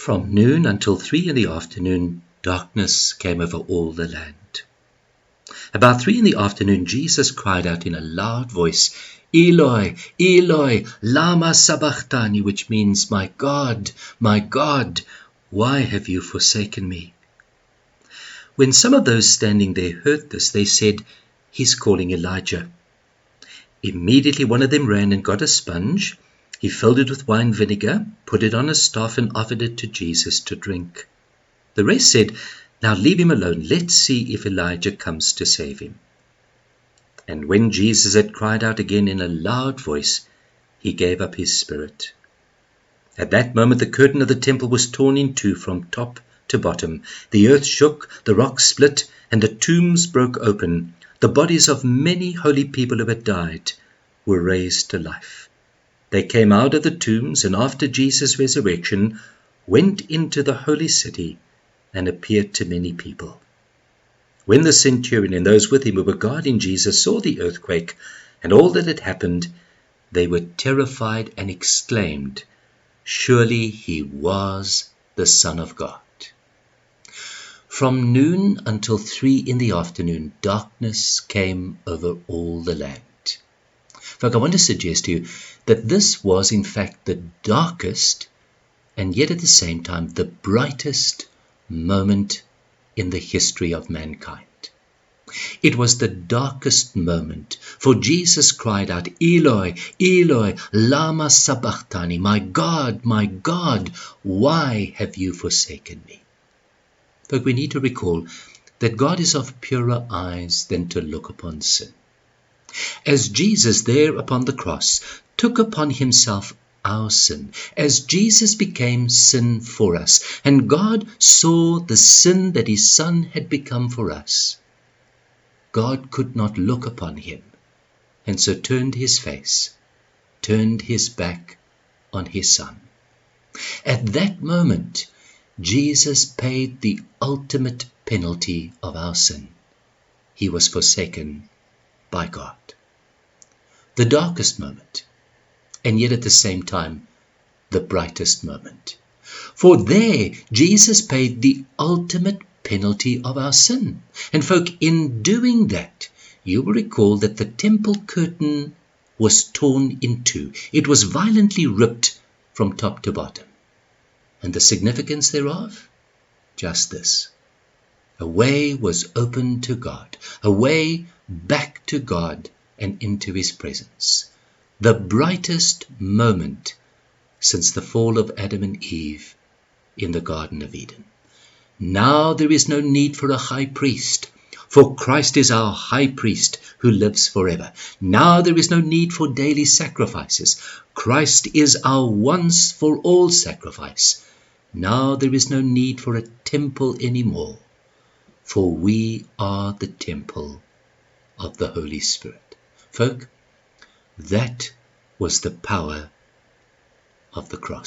From noon until 3 in the afternoon, darkness came over all the land. About 3 in the afternoon, Jesus cried out in a loud voice, "Eloi, Eloi, lama sabachthani," which means, my God, why have you forsaken me?" When some of those standing there heard this, they said, "He's calling Elijah." Immediately one of them ran and got a sponge. He filled it with wine vinegar, put it on a staff, and offered it to Jesus to drink. The rest said, "Now leave him alone. Let's see if Elijah comes to save him." And when Jesus had cried out again in a loud voice, he gave up his spirit. At that moment the curtain of the temple was torn in two from top to bottom. The earth shook, the rocks split, and the tombs broke open. The bodies of many holy people who had died were raised to life. They came out of the tombs, and after Jesus' resurrection, went into the holy city and appeared to many people. When the centurion and those with him who were guarding Jesus saw the earthquake and all that had happened, they were terrified and exclaimed, "Surely he was the Son of God." From noon until 3 in the afternoon, darkness came over all the land. Folk, I want to suggest to you that this was in fact the darkest and yet at the same time the brightest moment in the history of mankind. It was the darkest moment, for Jesus cried out, "Eloi, Eloi, lama sabachthani," my God, why have you forsaken me?" But we need to recall that God is of purer eyes than to look upon sin. As Jesus there upon the cross took upon himself our sin, as Jesus became sin for us, and God saw the sin that his Son had become for us, God could not look upon him, and so turned his face, turned his back on his Son. At that moment, Jesus paid the ultimate penalty of our sin. He was forsaken by God. The darkest moment, and yet at the same time, the brightest moment. For there, Jesus paid the ultimate penalty of our sin. And folk, in doing that, you will recall that the temple curtain was torn in two. It was violently ripped from top to bottom. And the significance thereof? Just this. A way was opened to God, a way back to God and into his presence. The brightest moment since the fall of Adam and Eve in the Garden of Eden. Now there is no need for a high priest, for Christ is our high priest who lives forever. Now there is no need for daily sacrifices. Christ is our once for all sacrifice. Now there is no need for a temple anymore, for we are the temple of the Holy Spirit. Folk, that was the power of the cross.